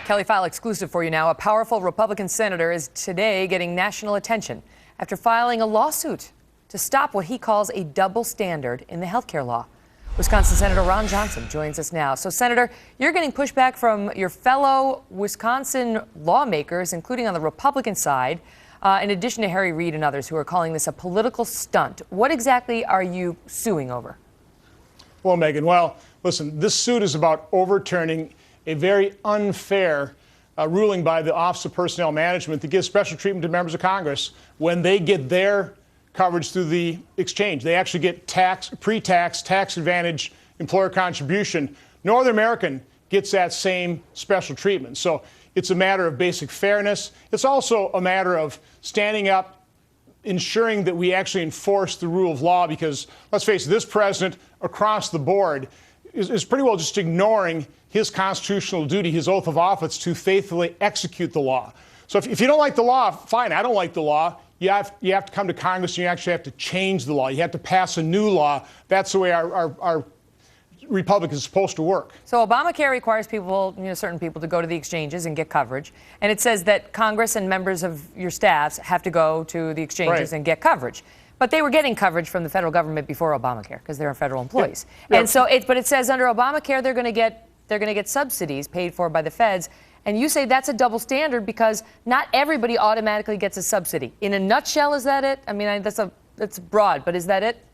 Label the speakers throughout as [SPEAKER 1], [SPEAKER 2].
[SPEAKER 1] Kelly File exclusive for you now. A powerful Republican senator is today getting national attention after filing a lawsuit to stop what he calls a double standard in the health care law. Wisconsin Senator Ron Johnson joins us now. So, Senator, you're getting pushback from your fellow Wisconsin lawmakers, including on the Republican side, in addition to Harry Reid and others who are calling this a political stunt. What exactly are you suing over?
[SPEAKER 2] Well, Megan, listen, this suit is about overturning a very unfair ruling by the Office of Personnel Management that gives special treatment to members of Congress when they get their coverage through the exchange. They actually get pre-tax, tax advantage employer contribution. No other American gets that same special treatment. So it's a matter of basic fairness. It's also a matter of standing up, ensuring that we actually enforce the rule of law, because let's face it, this president across the board is pretty well just ignoring his constitutional duty, his oath of office, to faithfully execute the law. So if you don't like the law, fine, I don't like the law. You have to come to Congress and you actually have to change the law. You have to pass a new law. That's the way our republic is supposed to work.
[SPEAKER 1] So Obamacare requires people, certain people, to go to the exchanges and get coverage. And it says that Congress and members of your staffs have to go to the exchanges and get coverage. But they were getting coverage from the federal government before Obamacare because they're federal employees.
[SPEAKER 2] Yeah.
[SPEAKER 1] And so but it says under Obamacare they're going to get subsidies paid for by the feds. And you say that's a double standard because not everybody automatically gets a subsidy. In a nutshell, is that it? I mean, that's broad, but is that it?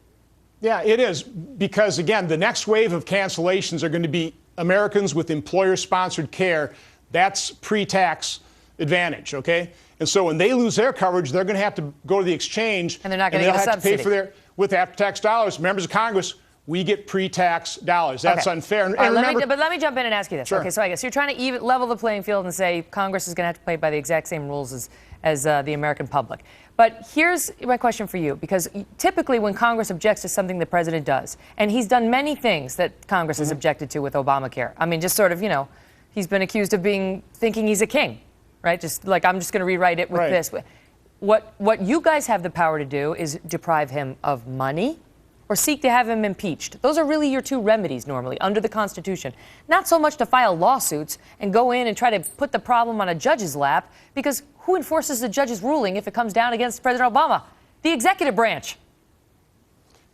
[SPEAKER 2] Yeah, it is, because, again, the next wave of cancellations are going to be Americans with employer-sponsored care. That's pre-tax advantage, okay? And so when they lose their coverage, they're going to have to go to the exchange.
[SPEAKER 1] And they're not going to get a subsidy.
[SPEAKER 2] They'll have to pay for with after-tax dollars. Members of Congress, we get pre-tax dollars. That's unfair. And
[SPEAKER 1] remember, let me jump in and ask you this.
[SPEAKER 2] Sure.
[SPEAKER 1] Okay, so I guess you're trying to level the playing field and say Congress is going to have to play by the exact same rules as the American public. But here's my question for you, because typically when Congress objects to something the president does, and he's done many things that Congress has objected to with Obamacare. I mean, just sort of, he's been accused of thinking he's a king, right? Just like, I'm just going to rewrite it with this. What you guys have the power to do is deprive him of money or seek to have him impeached. Those are really your two remedies normally under the Constitution. Not so much to file lawsuits and go in and try to put the problem on a judge's lap, because who enforces the judge's ruling if it comes down against President Obama? The executive branch.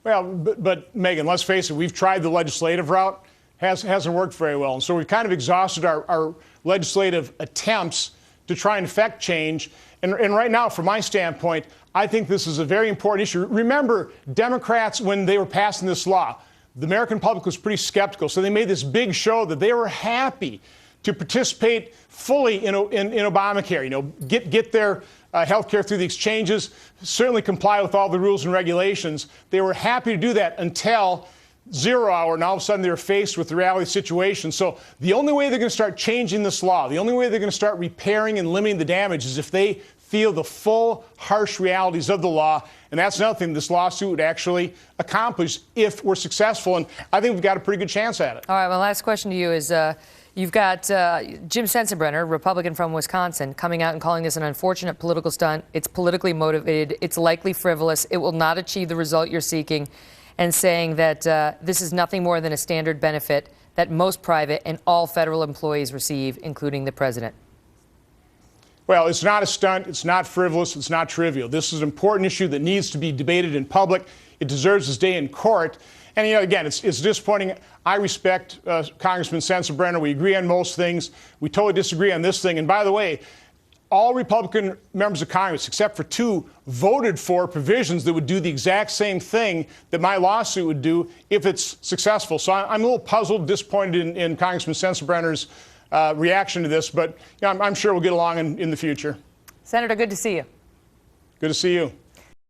[SPEAKER 2] Well, but Megan, let's face it, we've tried the legislative route. Hasn't worked very well. And so we've kind of exhausted our legislative attempts to try and effect change. And right now, from my standpoint, I think this is a very important issue. Remember, Democrats, when they were passing this law, the American public was pretty skeptical. So they made this big show that they were happy to participate fully in Obamacare. Get their health care through the exchanges, certainly comply with all the rules and regulations. They were happy to do that until 0 hour, and all of a sudden they're faced with the reality situation. So the only way they're going to start changing this law, the only way they're going to start repairing and limiting the damage is if they feel the full, harsh realities of the law. And that's another thing this lawsuit would actually accomplish if we're successful. And I think we've got a pretty good chance at it.
[SPEAKER 1] All right, my last question to you is, you've got Jim Sensenbrenner, Republican from Wisconsin, coming out and calling this an unfortunate political stunt. It's politically motivated. It's likely frivolous. It will not achieve the result you're seeking, and saying that this is nothing more than a standard benefit that most private and all federal employees receive, including the president.
[SPEAKER 2] Well, it's not a stunt. It's not frivolous. It's not trivial. This is an important issue that needs to be debated in public. It deserves its day in court. And, again, it's disappointing. I respect Congressman Sensenbrenner. We agree on most things. We totally disagree on this thing. And by the way, all Republican members of Congress, except for two, voted for provisions that would do the exact same thing that my lawsuit would do if it's successful. So I'm a little puzzled, disappointed in Congressman Sensenbrenner's reaction to this, but I'm sure we'll get along in the future.
[SPEAKER 1] Senator, good to see you.
[SPEAKER 2] Good to see you.